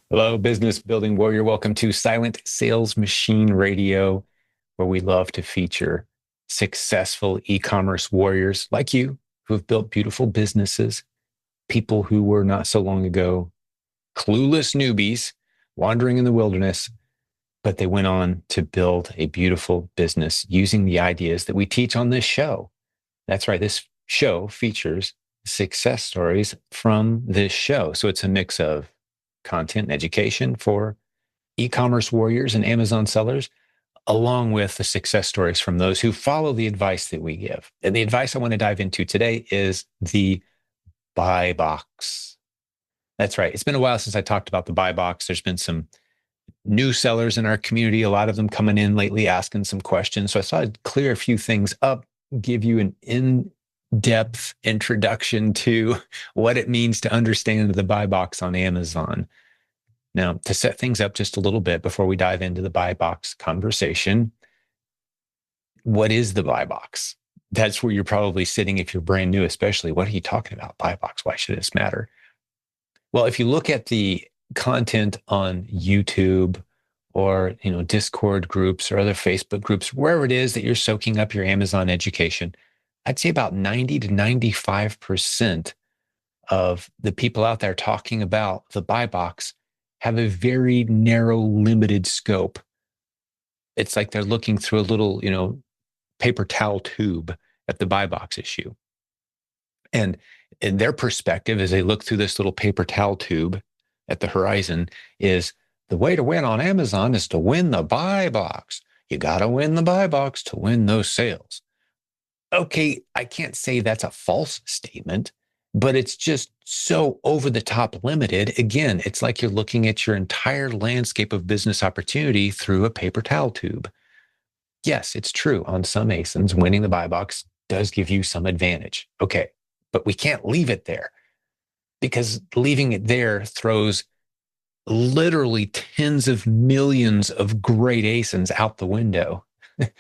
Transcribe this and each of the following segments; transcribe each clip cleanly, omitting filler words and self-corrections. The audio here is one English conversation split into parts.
Hello, business building warrior. Welcome to Silent Sales Machine Radio, where we love to feature successful e-commerce warriors like you who have built beautiful businesses, people who were not so long ago clueless newbies wandering in the wilderness, but they went on to build a beautiful business using the ideas that we teach on this show. That's right. This show features success stories from this show. So it's a mix of content and education for e-commerce warriors and Amazon sellers, along with the success stories from those who follow the advice that we give. And the advice I want to dive into today is the buy box. That's right. It's been a while since I talked about the buy box. There's been some new sellers in our community, a lot of them coming in lately asking some questions. So I thought I'd clear a few things up, give you an in-depth introduction to what it means to understand the buy box on Amazon. Now, to set things up just a little bit before we dive into the buy box conversation, what is the buy box? That's where you're probably sitting if you're brand new, especially. What are you talking about? Buy box? Why should this matter? Well, if you look at the content on YouTube or Discord groups or other Facebook groups, wherever it is that you're soaking up your Amazon education, I'd say about 90 to 95% of the people out there talking about the buy box have a very narrow, limited scope. It's like they're looking through a little, paper towel tube at the buy box issue. And in their perspective, as they look through this little paper towel tube at the horizon, is the way to win on Amazon is to win the buy box. You got to win the buy box to win those sales. Okay, I can't say that's a false statement, but it's just so over the top limited. Again, it's like you're looking at your entire landscape of business opportunity through a paper towel tube. Yes, it's true. On some ASINs, winning the buy box does give you some advantage. Okay, but we can't leave it there because leaving it there throws literally tens of millions of great ASINs out the window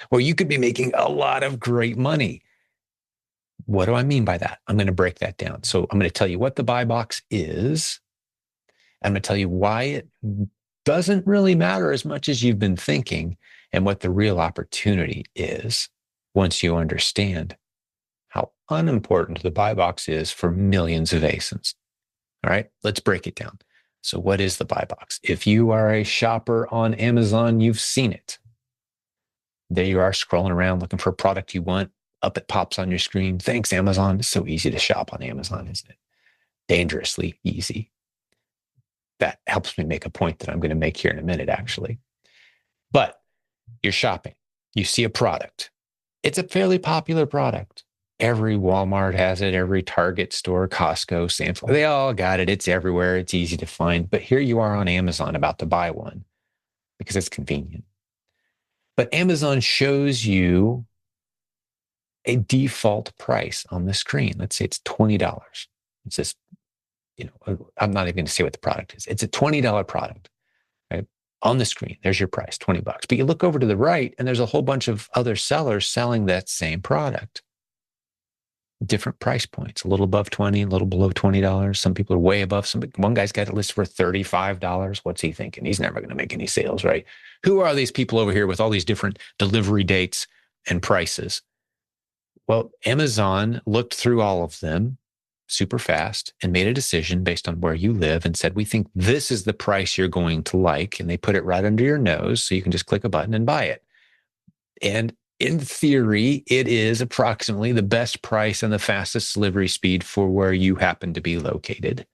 where you could be making a lot of great money. What do I mean by that? I'm going to break that down. So I'm going to tell you what the buy box is. I'm going to tell you why it doesn't really matter as much as you've been thinking and what the real opportunity is once you understand how unimportant the buy box is for millions of ASINs. All right, let's break it down. So what is the buy box? If you are a shopper on Amazon, you've seen it. There you are scrolling around looking for a product you want. Up it pops on your screen. Thanks, Amazon. It's so easy to shop on Amazon, isn't it? Dangerously easy. That helps me make a point that I'm going to make here in a minute, actually. But you're shopping. You see a product. It's a fairly popular product. Every Walmart has it, every Target store, Costco, Sam's, they all got it. It's everywhere. It's easy to find. But here you are on Amazon about to buy one because it's convenient. But Amazon shows you a default price on the screen. Let's say it's $20. It's this, I'm not even going to say what the product is. It's a $20 product, right? On the screen, there's your price, $20. But you look over to the right and there's a whole bunch of other sellers selling that same product. Different price points, a little above 20, a little below $20. Some people are way above. One guy's got it listed for $35. What's he thinking? He's never going to make any sales, right? Who are these people over here with all these different delivery dates and prices? Well, Amazon looked through all of them super fast and made a decision based on where you live and said, we think this is the price you're going to like. And they put it right under your nose so you can just click a button and buy it. And in theory, it is approximately the best price and the fastest delivery speed for where you happen to be located.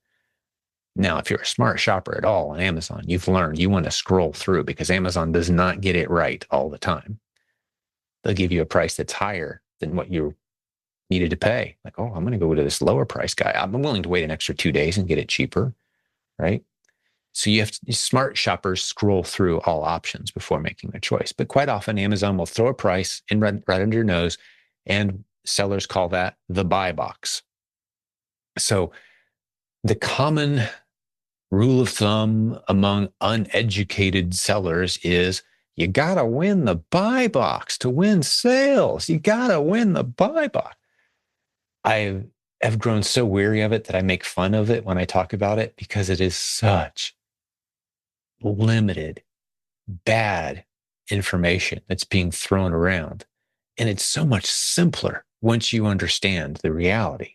Now, if you're a smart shopper at all on Amazon, you've learned you want to scroll through because Amazon does not get it right all the time. They'll give you a price that's higher than what you needed to pay. Like, oh, I'm going to go to this lower price guy. I'm willing to wait an extra 2 days and get it cheaper, right? So smart shoppers scroll through all options before making their choice. But quite often, Amazon will throw a price in right under your nose, and sellers call that the buy box. So the common rule of thumb among uneducated sellers is you got to win the buy box to win sales. You got to win the buy box. I have grown so weary of it that I make fun of it when I talk about it because it is such limited, bad information that's being thrown around. And it's so much simpler once you understand the reality.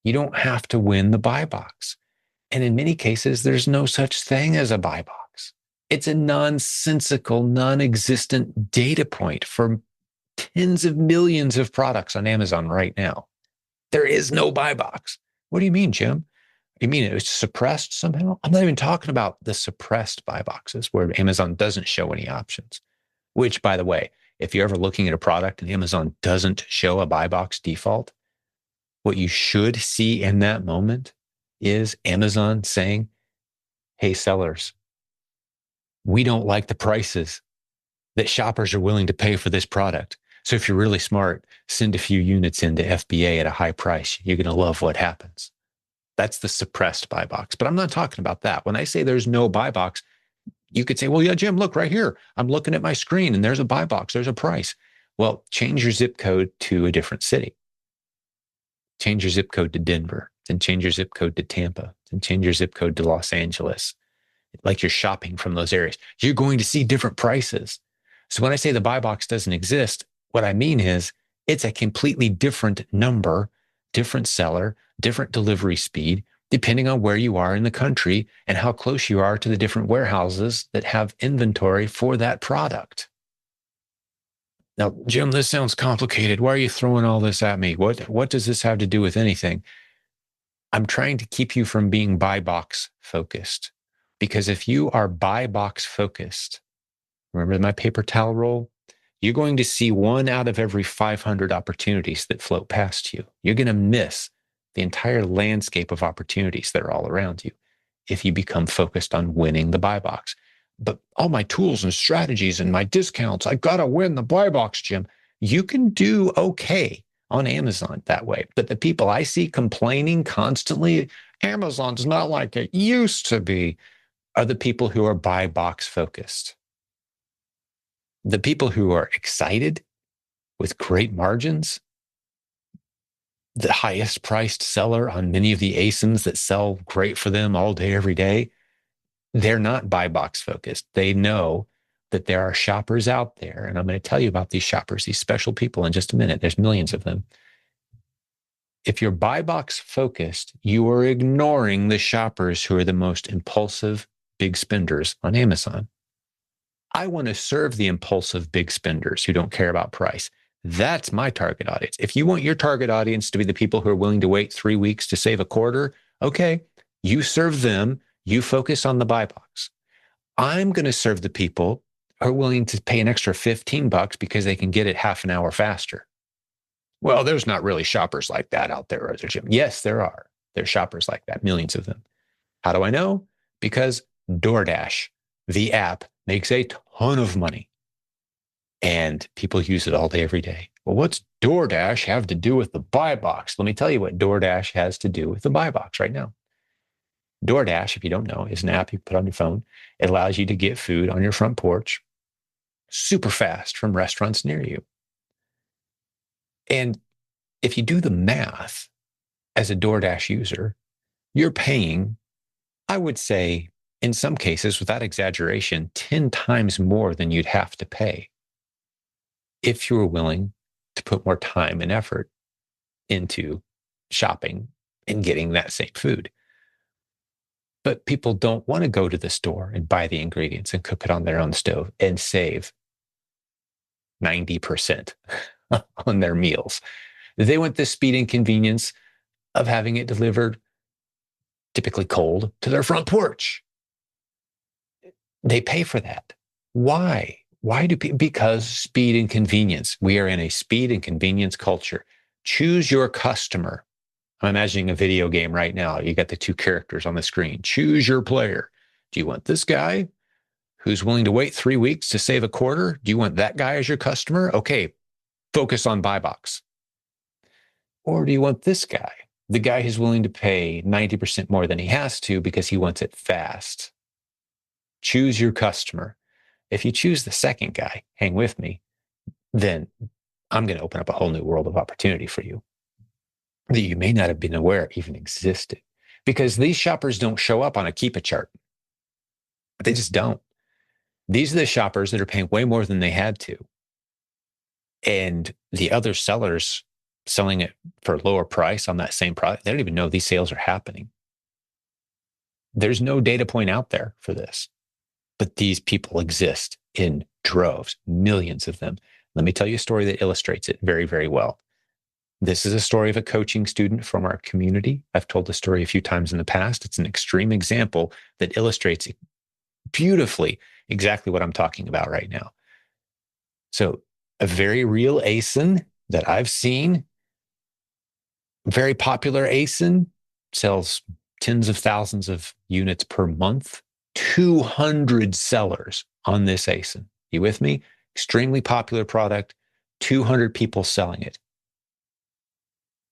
You don't have to win the buy box. And in many cases, there's no such thing as a buy box. It's a nonsensical, non existent data point for tens of millions of products on Amazon right now. There is no buy box. What do you mean, Jim? You mean it was suppressed somehow? I'm not even talking about the suppressed buy boxes where Amazon doesn't show any options, which, by the way, if you're ever looking at a product and Amazon doesn't show a buy box default, what you should see in that moment is Amazon saying, hey, sellers, we don't like the prices that shoppers are willing to pay for this product. So if you're really smart, send a few units into FBA at a high price. You're going to love what happens. That's the suppressed buy box. But I'm not talking about that. When I say there's no buy box, you could say, well, yeah, Jim, look right here. I'm looking at my screen and there's a buy box. There's a price. Well, change your zip code to a different city. Change your zip code to Denver, then change your zip code to Tampa, then change your zip code to Los Angeles. Like you're shopping from those areas. You're going to see different prices. So when I say the buy box doesn't exist, what I mean is it's a completely different number, different seller, different delivery speed, depending on where you are in the country and how close you are to the different warehouses that have inventory for that product. Now, Jim, this sounds complicated. Why are you throwing all this at me? What does this have to do with anything? I'm trying to keep you from being buy box focused. Because if you are buy box focused, remember my paper towel roll? You're going to see 1 out of every 500 opportunities that float past you. You're going to miss the entire landscape of opportunities that are all around you if you become focused on winning the buy box. But all my tools and strategies and my discounts, I got to win the buy box, Jim. You can do okay on Amazon that way. But the people I see complaining constantly, Amazon's not like it used to be, are the people who are buy box focused. The people who are excited with great margins, the highest priced seller on many of the ASINs that sell great for them all day, every day, they're not buy box focused. They know that there are shoppers out there. And I'm going to tell you about these shoppers, these special people in just a minute. There's millions of them. If you're buy box focused, you are ignoring the shoppers who are the most impulsive big spenders on Amazon. I want to serve the impulsive big spenders who don't care about price. That's my target audience. If you want your target audience to be the people who are willing to wait 3 weeks to save a quarter, okay, you serve them. You focus on the buy box. I'm going to serve the people who are willing to pay an extra $15 because they can get it half an hour faster. Well, there's not really shoppers like that out there, are there, Jim? Yes, there are. There's shoppers like that, millions of them. How do I know? Because DoorDash, the app, makes a ton of money and people use it all day, every day. Well, what's DoorDash have to do with the buy box? Let me tell you what DoorDash has to do with the buy box right now. DoorDash, if you don't know, is an app you put on your phone. It allows you to get food on your front porch super fast from restaurants near you. And if you do the math as a DoorDash user, you're paying, I would say, in some cases, without exaggeration, 10 times more than you'd have to pay if you were willing to put more time and effort into shopping and getting that same food. But people don't want to go to the store and buy the ingredients and cook it on their own stove and save 90% on their meals. They want the speed and convenience of having it delivered, typically cold, to their front porch. They pay for that. Why? Why do people? Because speed and convenience. We are in a speed and convenience culture. Choose your customer. I'm imagining a video game right now. You got the 2 characters on the screen. Choose your player. Do you want this guy who's willing to wait 3 weeks to save a quarter? Do you want that guy as your customer? Okay, focus on buy box. Or do you want this guy, the guy who's willing to pay 90% more than he has to because he wants it fast? Choose your customer. If you choose the second guy, hang with me, then I'm going to open up a whole new world of opportunity for you that you may not have been aware even existed, because these shoppers don't show up on a keep a chart. They just don't. These are the shoppers that are paying way more than they had to. And the other sellers selling it for a lower price on that same product, they don't even know these sales are happening. There's no data point out there for this, but these people exist in droves, millions of them. Let me tell you a story that illustrates it very, very well. This is a story of a coaching student from our community. I've told the story a few times in the past. It's an extreme example that illustrates beautifully exactly what I'm talking about right now. So a very real ASIN that I've seen, very popular ASIN, sells tens of thousands of units per month, 200 sellers on this ASIN. You with me? Extremely popular product, 200 people selling it.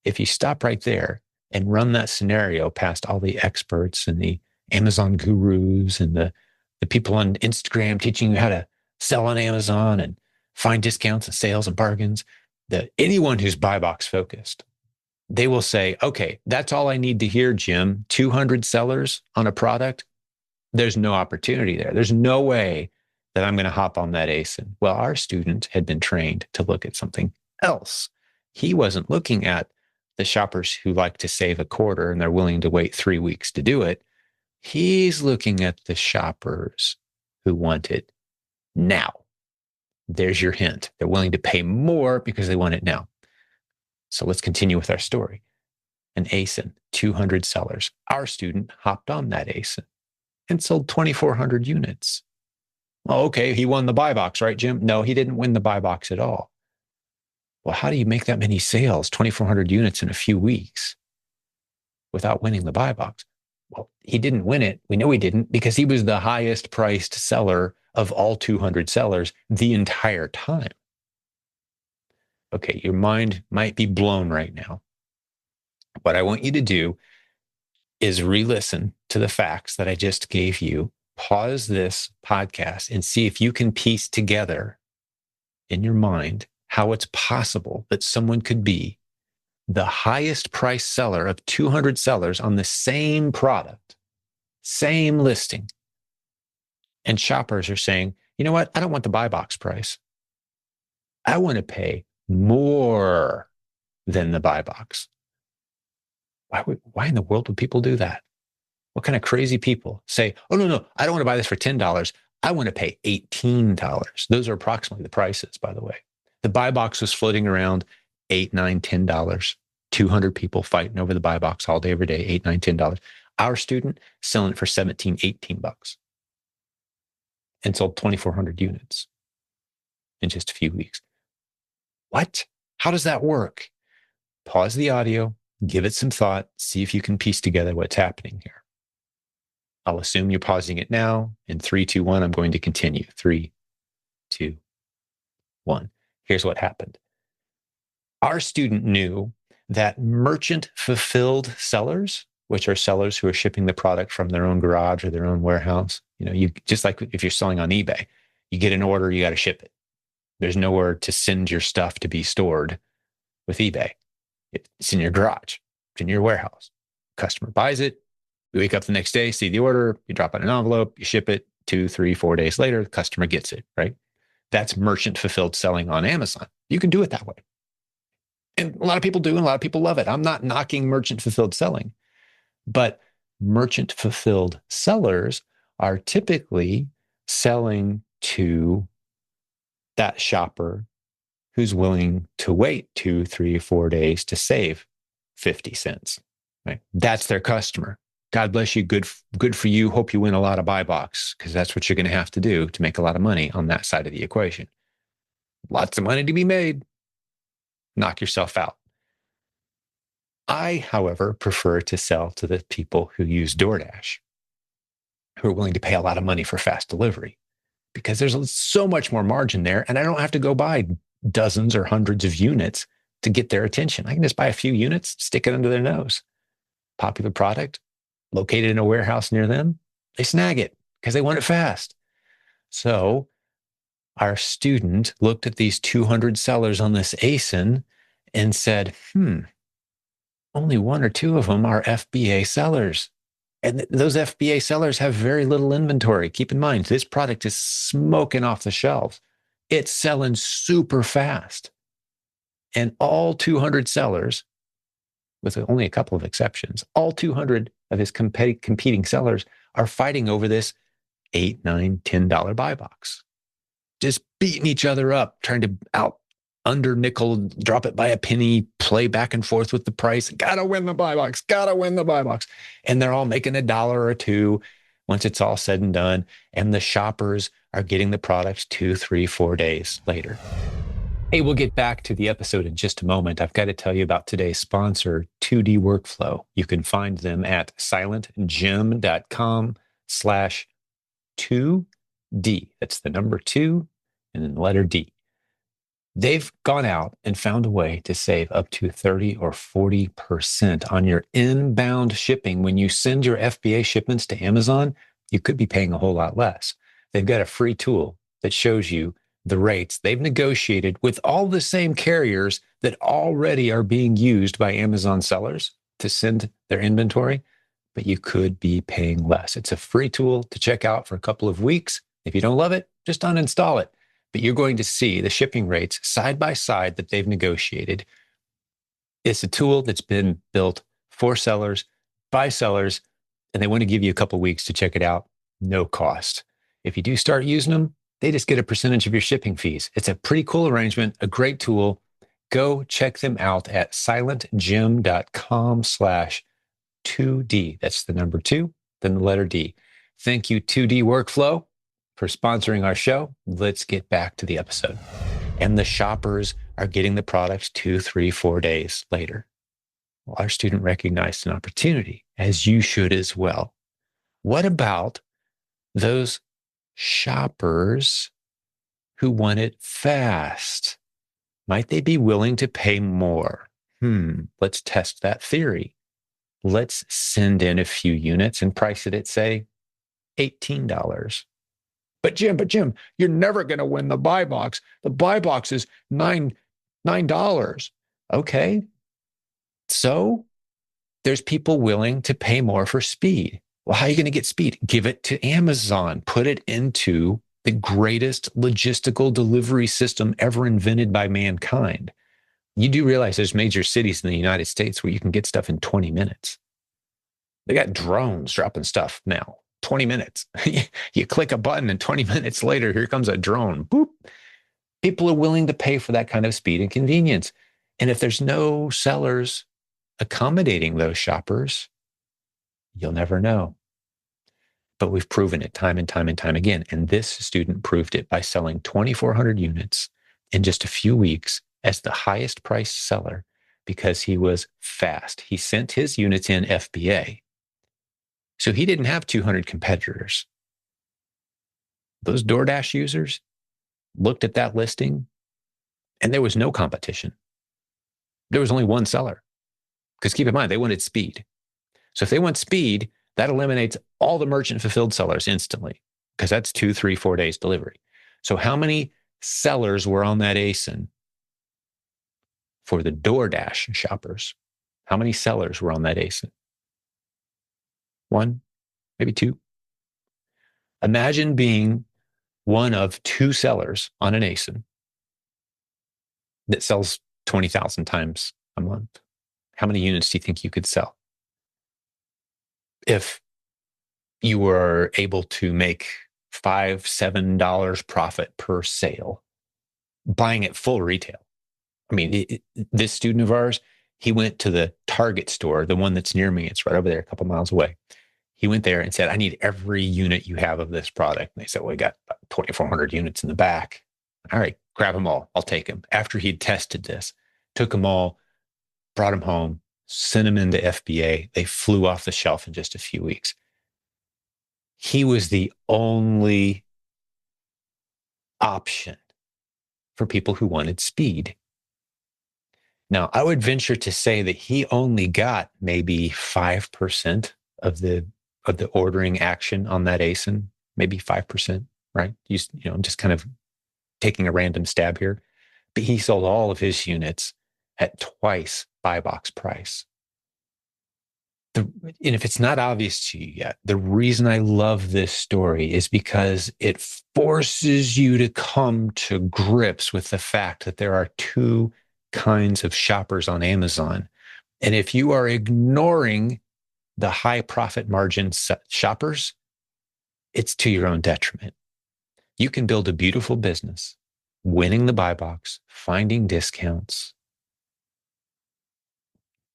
If you stop right there and run that scenario past all the experts and the Amazon gurus and the people on Instagram teaching you how to sell on Amazon and find discounts and sales and bargains, anyone who's buy box focused, they will say, okay, that's all I need to hear, Jim. 200 sellers on a product. There's no opportunity there. There's no way that I'm going to hop on that ASIN. Well, our student had been trained to look at something else. He wasn't looking at the shoppers who like to save a quarter and they're willing to wait 3 weeks to do it. He's looking at the shoppers who want it now. There's your hint. They're willing to pay more because they want it now. So let's continue with our story. An ASIN, 200 sellers. Our student hopped on that ASIN and sold 2,400 units. Well, okay, he won the buy box, right, Jim? No, he didn't win the buy box at all. Well, how do you make that many sales, 2,400 units in a few weeks without winning the buy box? Well, he didn't win it. We know he didn't because he was the highest priced seller of all 200 sellers the entire time. Okay, your mind might be blown right now. What I want you to do is re-listen to the facts that I just gave you. Pause this podcast and see if you can piece together in your mind how it's possible that someone could be the highest price seller of 200 sellers on the same product, same listing. And shoppers are saying, you know what? I don't want the buy box price. I want to pay more than the buy box. Why in the world would people do that? What kind of crazy people say, oh, no, I don't want to buy this for $10. I want to pay $18. Those are approximately the prices, by the way. The buy box was floating around $8, $9, $10. 200 people fighting over the buy box all day, every day, $8, $9, $10. Our student selling it for $17, $18 and sold 2,400 units in just a few weeks. What? How does that work? Pause the audio, give it some thought, see if you can piece together what's happening here. I'll assume you're pausing it now. In 3, 2, 1, I'm going to continue. 3, 2, 1. Here's what happened. Our student knew that merchant fulfilled sellers, which are sellers who are shipping the product from their own garage or their own warehouse, you just like if you're selling on eBay, you get an order, you got to ship it. There's nowhere to send your stuff to be stored with eBay. It's in your garage. It's in your warehouse. Customer buys it. You wake up the next day, see the order, you drop it in an envelope, you ship it 2, 3, 4 days later, the customer gets it, right? That's merchant fulfilled selling on Amazon. You can do it that way. And a lot of people do, and a lot of people love it. I'm not knocking merchant fulfilled selling, but merchant fulfilled sellers are typically selling to that shopper who's willing to wait 2, 3, 4 days to save 50 cents, right? That's their customer. God bless you. Good for you. Hope you win a lot of buy box because that's what you're going to have to do to make a lot of money on that side of the equation. Lots of money to be made. Knock yourself out. I, however, prefer to sell to the people who use DoorDash, who are willing to pay a lot of money for fast delivery because there's so much more margin there. And I don't have to go buy dozens or hundreds of units to get their attention. I can just buy a few units, stick it under their nose. Popular product, located in a warehouse near them, they snag it because they want it fast. So our student looked at these 200 sellers on this ASIN and said, only 1 or 2 of them are FBA sellers. And those FBA sellers have very little inventory. Keep in mind, this product is smoking off the shelves. It's selling super fast. And all 200 sellers, with only a couple of exceptions, all 200 of his competing sellers are fighting over this $8, $9, $10 buy box. Just beating each other up, trying to under nickel, drop it by a penny, play back and forth with the price. Gotta win the buy box, gotta win the buy box. And they're all making $1 or $2 once it's all said and done. And the shoppers are getting the products 2, 3, 4 days later. Hey, we'll get back to the episode in just a moment. I've got to tell you about today's sponsor, 2D Workflow. You can find them at silentjim.com/2D. That's the number 2 and then the letter D. They've gone out and found a way to save up to 30 or 40% on your inbound shipping. When you send your FBA shipments to Amazon, you could be paying a whole lot less. They've got a free tool that shows you the rates they've negotiated with all the same carriers that already are being used by Amazon sellers to send their inventory, but you could be paying less. It's a free tool to check out for a couple of weeks. If you don't love it, just uninstall it. But you're going to see the shipping rates side by side that they've negotiated. It's a tool that's been built for sellers, by sellers, and they want to give you a couple of weeks to check it out, no cost. If you do start using them, they just get a percentage of your shipping fees. It's a pretty cool arrangement, a great tool. Go check them out at silentjim.com/2D. That's the number 2, then the letter D. Thank you, 2D Workflow, for sponsoring our show. Let's get back to the episode. And the shoppers are getting the products 2, 3, 4 days later. Well, our student recognized an opportunity, as you should as well. What about those shoppers who want it fast? Might they be willing to pay more? Let's test that theory. Let's send in a few units and price it at, say, $18. But Jim, you're never going to win the buy box. The buy box is $9. Okay. So there's people willing to pay more for speed. Well, how are you going to get speed? Give it to Amazon. Put it into the greatest logistical delivery system ever invented by mankind. You do realize there's major cities in the United States where you can get stuff in 20 minutes. They got drones dropping stuff now. 20 minutes. You click a button and 20 minutes later, here comes a drone. Boop. People are willing to pay for that kind of speed and convenience. And if there's no sellers accommodating those shoppers, you'll never know. But we've proven it time and time and time again. And this student proved it by selling 2,400 units in just a few weeks as the highest priced seller because he was fast. He sent his units in FBA. So he didn't have 200 competitors. Those DoorDash users looked at that listing and there was no competition. There was only one seller. Because keep in mind, they wanted speed. So if they want speed, that eliminates all the merchant fulfilled sellers instantly because that's 2, 3, 4 days delivery. So how many sellers were on that ASIN for the DoorDash shoppers? How many sellers were on that ASIN? 1, maybe 2. Imagine being one of 2 sellers on an ASIN that sells 20,000 times a month. How many units do you think you could sell? If you were able to make $5, $7 profit per sale, buying it full retail. I mean, this student of ours, he went to the Target store, the one that's near me. It's right over there, a couple miles away. He went there and said, I need every unit you have of this product. And they said, well, we got 2,400 units in the back. All right, grab them all. I'll take them. After he'd tested this, took them all, brought them home, sent them into FBA. They flew off the shelf in just a few weeks. He was the only option for people who wanted speed. Now, I would venture to say that he only got maybe 5% of the ordering action on that ASIN, maybe 5%, right? I'm just kind of taking a random stab here. But he sold all of his units at twice buy box price. And if it's not obvious to you yet, the reason I love this story is because it forces you to come to grips with the fact that there are two kinds of shoppers on Amazon. And if you are ignoring the high profit margin shoppers, it's to your own detriment. You can build a beautiful business, winning the buy box, finding discounts,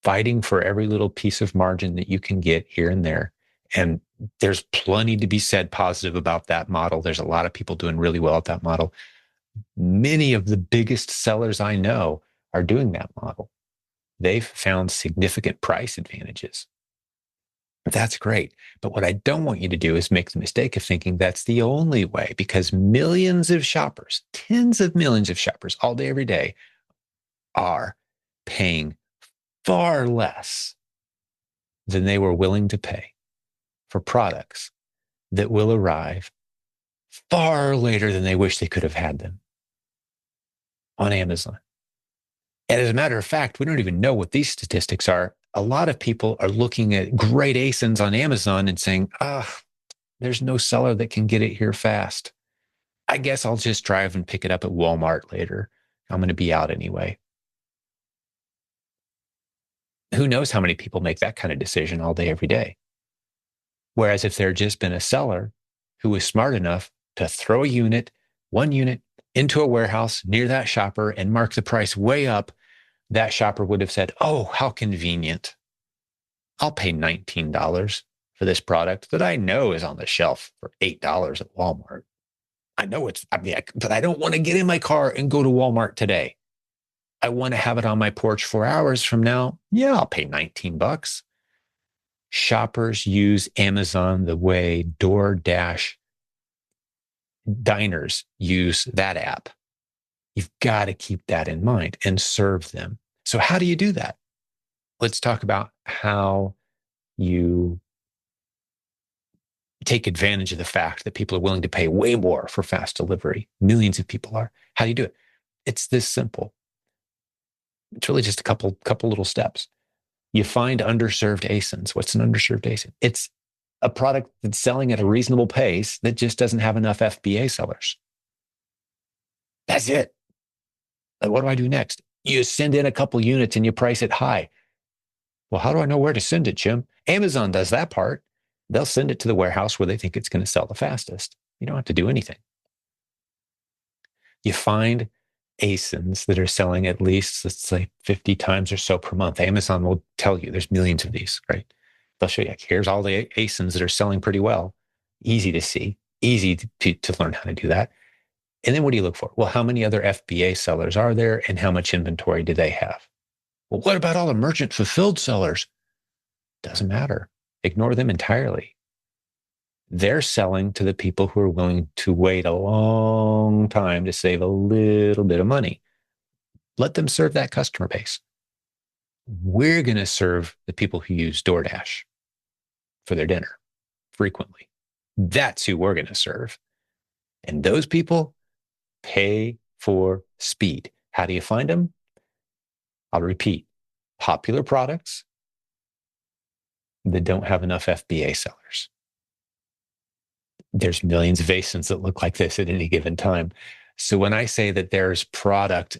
fighting for every little piece of margin that you can get here and there. And there's plenty to be said positive about that model. There's a lot of people doing really well at that model. Many of the biggest sellers I know are doing that model. They've found significant price advantages. That's great. But what I don't want you to do is make the mistake of thinking that's the only way, because millions of shoppers, tens of millions of shoppers all day, every day are paying far less than they were willing to pay for products that will arrive far later than they wish they could have had them on Amazon. And as a matter of fact, we don't even know what these statistics are. A lot of people are looking at great ASINs on Amazon and saying, there's no seller that can get it here fast. I guess I'll just drive and pick it up at Walmart later. I'm going to be out anyway. Who knows how many people make that kind of decision all day, every day? Whereas if there had just been a seller who was smart enough to throw one unit into a warehouse near that shopper and mark the price way up, that shopper would have said, oh, how convenient. I'll pay $19 for this product that I know is on the shelf for $8 at Walmart. I know but I don't want to get in my car and go to Walmart today. I want to have it on my porch 4 hours from now. Yeah, I'll pay $19. Shoppers use Amazon the way DoorDash diners use that app. You've got to keep that in mind and serve them. So how do you do that? Let's talk about how you take advantage of the fact that people are willing to pay way more for fast delivery. Millions of people are. How do you do it? It's this simple. It's really just a couple little steps. You find underserved ASINs. What's an underserved ASIN? It's a product that's selling at a reasonable pace that just doesn't have enough FBA sellers. That's it. What do I do next? You send in a couple units and you price it high. Well, how do I know where to send it, Jim? Amazon does that part. They'll send it to the warehouse where they think it's going to sell the fastest. You don't have to do anything. You find ASINs that are selling at least, let's say, 50 times or so per month. Amazon will tell you there's millions of these, right? They'll show you, here's all the ASINs that are selling pretty well. Easy to see, easy to learn how to do that. And then what do you look for? Well, how many other FBA sellers are there and how much inventory do they have? Well, what about all the merchant fulfilled sellers? Doesn't matter. Ignore them entirely. They're selling to the people who are willing to wait a long time to save a little bit of money. Let them serve that customer base. We're going to serve the people who use DoorDash for their dinner frequently. That's who we're going to serve. And those people pay for speed. How do you find them? I'll repeat, popular products that don't have enough FBA sellers. There's millions of ASINs that look like this at any given time. So when I say that there's product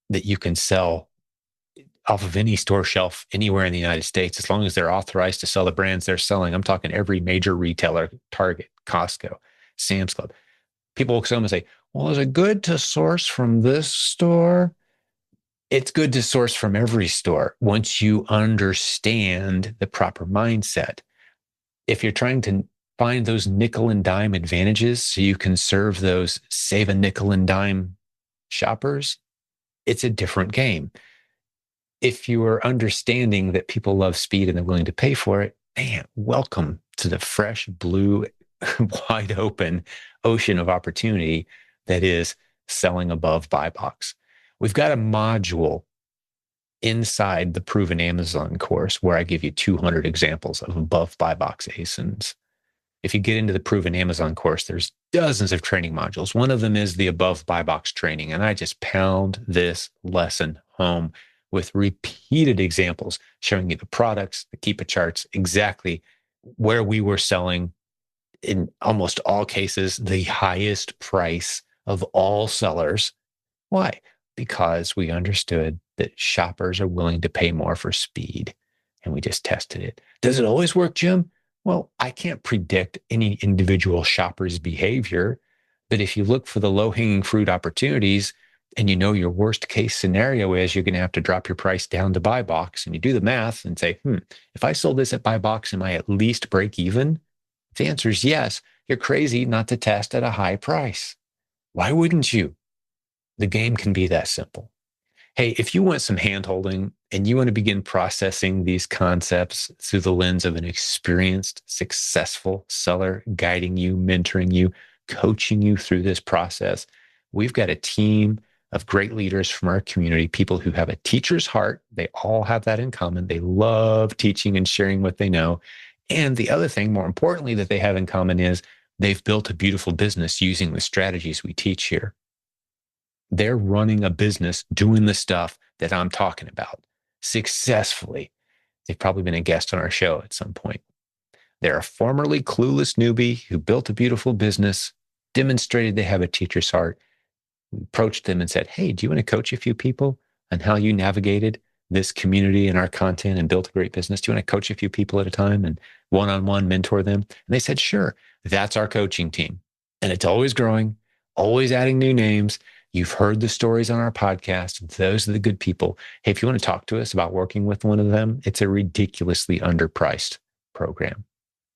that you can sell off of any store shelf anywhere in the United States, as long as they're authorized to sell the brands they're selling, I'm talking every major retailer, Target, Costco, Sam's Club. People will come and say, well, is it good to source from this store? It's good to source from every store once you understand the proper mindset. If you're trying to find those nickel and dime advantages so you can serve those save a nickel and dime shoppers, it's a different game. If you are understanding that people love speed and they're willing to pay for it, man, welcome to the fresh, blue, wide open ocean of opportunity that is selling above buy box. We've got a module inside the Proven Amazon course where I give you 200 examples of above buy box ASINs. If you get into the Proven Amazon course, there's dozens of training modules. One of them is the above buy box training. And I just pound this lesson home with repeated examples showing you the products, the Keepa charts, exactly where we were selling, in almost all cases, the highest price of all sellers. Why? Because we understood that shoppers are willing to pay more for speed. And we just tested it. Does it always work, Jim? Well, I can't predict any individual shopper's behavior. But if you look for the low hanging fruit opportunities and you know your worst case scenario is you're going to have to drop your price down to buy box, and you do the math and say, if I sold this at buy box, am I at least break even? If the answer is yes, you're crazy not to test at a high price. Why wouldn't you? The game can be that simple. Hey, if you want some handholding and you want to begin processing these concepts through the lens of an experienced, successful seller guiding you, mentoring you, coaching you through this process, we've got a team of great leaders from our community, people who have a teacher's heart. They all have that in common. They love teaching and sharing what they know. And the other thing, more importantly, that they have in common is they've built a beautiful business using the strategies we teach here. They're running a business doing the stuff that I'm talking about successfully. They've probably been a guest on our show at some point. They're a formerly clueless newbie who built a beautiful business, demonstrated they have a teacher's heart. We approached them and said, hey, do you want to coach a few people on how you navigated this community and our content and built a great business? Do you want to coach a few people at a time and one-on-one mentor them? And they said, sure. That's our coaching team. And it's always growing, always adding new names. You've heard the stories on our podcast. Those are the good people. Hey, if you want to talk to us about working with one of them, it's a ridiculously underpriced program.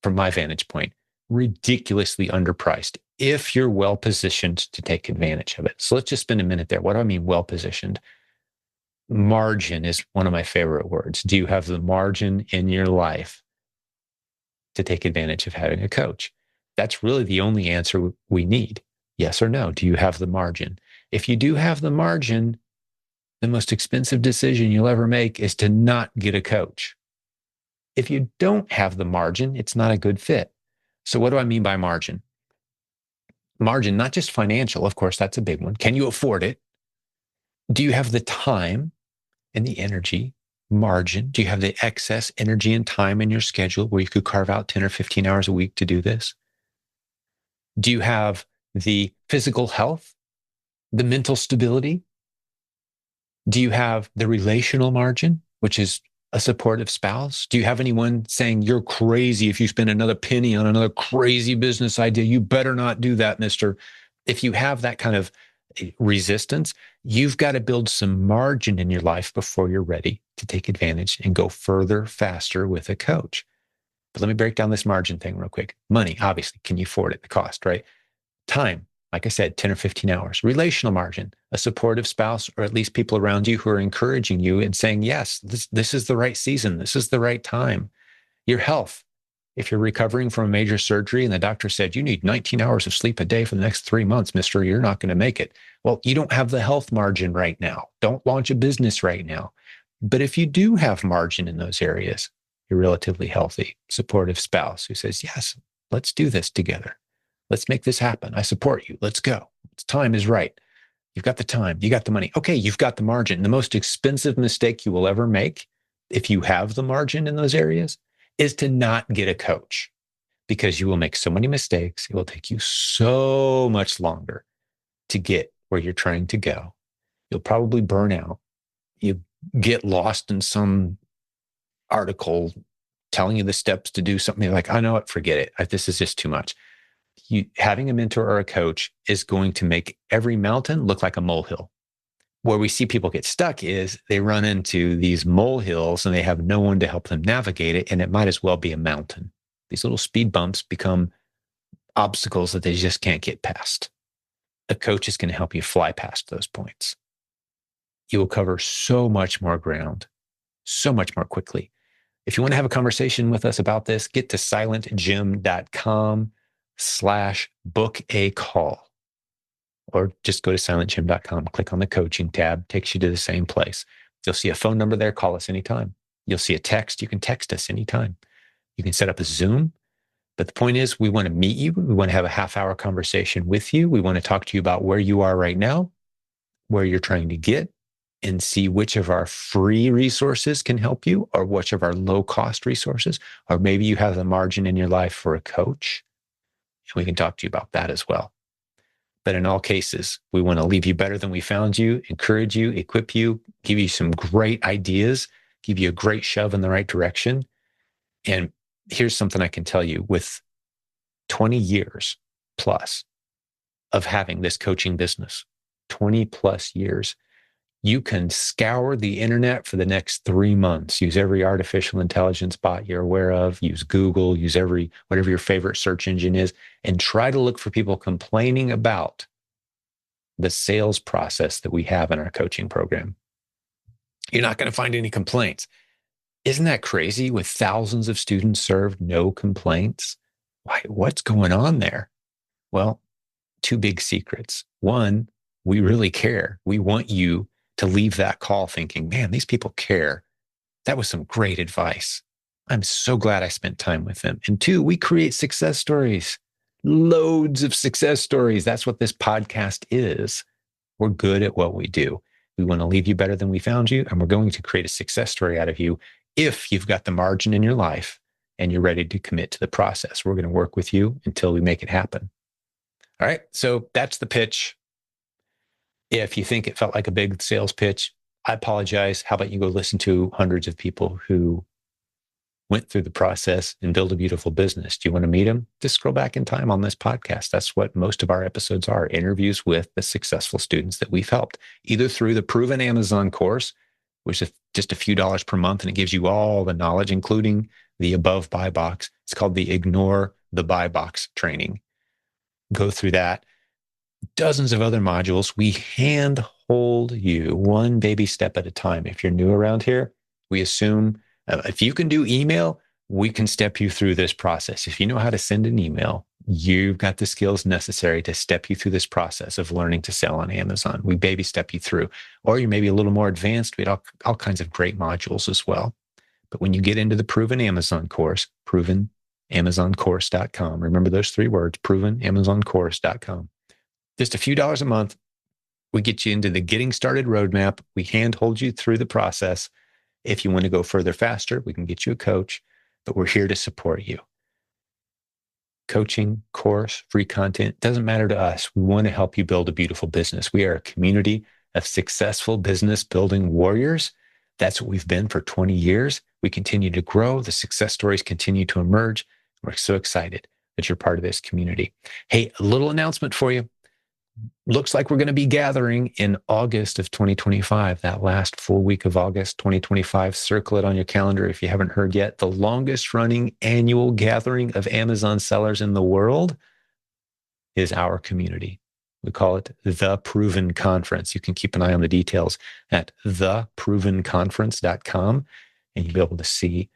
From my vantage point, ridiculously underpriced if you're well positioned to take advantage of it. So let's just spend a minute there. What do I mean well positioned? Margin is one of my favorite words. Do you have the margin in your life to take advantage of having a coach? That's really the only answer we need. Yes or no? Do you have the margin? If you do have the margin, the most expensive decision you'll ever make is to not get a coach. If you don't have the margin, it's not a good fit. So what do I mean by margin? Margin, not just financial, of course, that's a big one. Can you afford it? Do you have the time and the energy? Margin. Do you have the excess energy and time in your schedule where you could carve out 10 or 15 hours a week to do this? Do you have the physical health, the mental stability? Do you have the relational margin, which is a supportive spouse? Do you have anyone saying you're crazy if you spend another penny on another crazy business idea? You better not do that, mister. If you have that kind of resistance, you've got to build some margin in your life before you're ready to take advantage and go further, faster with a coach. But let me break down this margin thing real quick. Money, obviously, can you afford it? The cost, right? Time, like I said, 10 or 15 hours. Relational margin, a supportive spouse, or at least people around you who are encouraging you and saying, yes, this is the right season. This is the right time. Your health. If you're recovering from a major surgery and the doctor said, you need 19 hours of sleep a day for the next 3 months, mister, you're not going to make it. Well, you don't have the health margin right now. Don't launch a business right now. But if you do have margin in those areas, you're relatively healthy, supportive spouse who says, yes, let's do this together. Let's make this happen. I support you. Let's go. Time is right. You've got the time. You got the money. Okay, you've got the margin. The most expensive mistake you will ever make, if you have the margin in those areas, is to not get a coach, because you will make so many mistakes. It will take you so much longer to get where you're trying to go. You'll probably burn out. You get lost in some article telling you the steps to do something. You're like, I know it, forget it. This is just too much. Having a mentor or a coach is going to make every mountain look like a molehill. Where we see people get stuck is they run into these molehills and they have no one to help them navigate it. And it might as well be a mountain. These little speed bumps become obstacles that they just can't get past. A coach is going to help you fly past those points. You will cover so much more ground, so much more quickly. If you want to have a conversation with us about this, get to silentjim.com/book a call. Or just go to silentjim.com, click on the coaching tab, takes you to the same place. You'll see a phone number there, call us anytime. You'll see a text, you can text us anytime. You can set up a Zoom. But the point is, we want to meet you. We want to have a half-hour conversation with you. We want to talk to you about where you are right now, where you're trying to get, and see which of our free resources can help you, or which of our low-cost resources, or maybe you have the margin in your life for a coach, and we can talk to you about that as well. But in all cases, we want to leave you better than we found you, encourage you, equip you, give you some great ideas, give you a great shove in the right direction. And here's something I can tell you: with 20 years plus of having this coaching business, 20 plus years, you can scour the internet for the next 3 months. Use every artificial intelligence bot you're aware of. Use Google, use whatever your favorite search engine is, and try to look for people complaining about the sales process that we have in our coaching program. You're not going to find any complaints. Isn't that crazy? With thousands of students served, no complaints. Why? What's going on there? Well, two big secrets. One, we really care. We want you to leave that call thinking, man, these people care. That was some great advice. I'm so glad I spent time with them. And two, we create success stories, loads of success stories. That's what this podcast is. We're good at what we do. We want to leave you better than we found you, and we're going to create a success story out of you if you've got the margin in your life and you're ready to commit to the process. We're going to work with you until we make it happen. All right, so that's the pitch. If you think it felt like a big sales pitch, I apologize. How about you go listen to hundreds of people who went through the process and build a beautiful business? Do you want to meet them? Just scroll back in time on this podcast. That's what most of our episodes are: interviews with the successful students that we've helped, either through the Proven Amazon course, which is just a few dollars per month, and it gives you all the knowledge, including the above buy box. It's called the Ignore the Buy Box training. Go through that. Dozens of other modules. We hand hold you one baby step at a time. If you're new around here, we assume if you can do email, we can step you through this process. If you know how to send an email, you've got the skills necessary to step you through this process of learning to sell on Amazon. We baby step you through. Or you may be a little more advanced. We have all kinds of great modules as well. But when you get into the Proven Amazon course, provenamazoncourse.com, remember those 3 words, provenamazoncourse.com. Just a few dollars a month, we get you into the getting started roadmap. We handhold you through the process. If you want to go further faster, we can get you a coach, but we're here to support you. Coaching, course, free content, doesn't matter to us. We want to help you build a beautiful business. We are a community of successful business building warriors. That's what we've been for 20 years. We continue to grow. The success stories continue to emerge. We're so excited that you're part of this community. Hey, a little announcement for you. Looks like we're going to be gathering in August of 2025, that last full week of August 2025. Circle it on your calendar if you haven't heard yet. The longest running annual gathering of Amazon sellers in the world is our community. We call it the Proven Conference. You can keep an eye on the details at theprovenconference.com, and you'll be able to see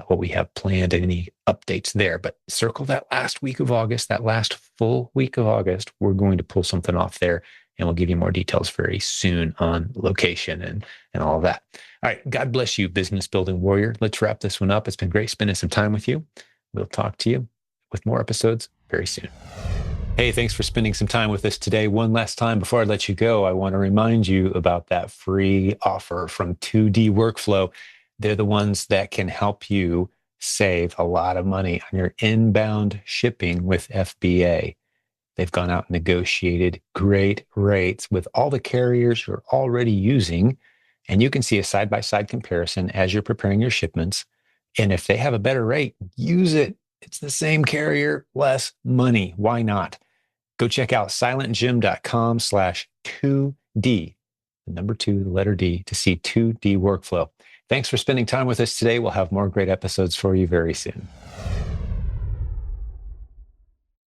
what we have planned and any updates there. But circle that last week of August, that last full week of August. We're going to pull something off there, and we'll give you more details very soon on location and all of that. All right. God bless you, business building warrior. Let's wrap this one up. It's been great spending some time with you. We'll talk to you with more episodes very soon. Hey, thanks for spending some time with us today. One last time before I let you go, I want to remind you about that free offer from 2D Workflow. They're the ones that can help you save a lot of money on your inbound shipping with FBA. They've gone out and negotiated great rates with all the carriers you're already using, and you can see a side-by-side comparison as you're preparing your shipments. And if they have a better rate, use it. It's the same carrier, less money. Why not? Go check out silentjim.com/2D, the number 2, the letter D, to see 2D Workflow. Thanks for spending time with us today. We'll have more great episodes for you very soon.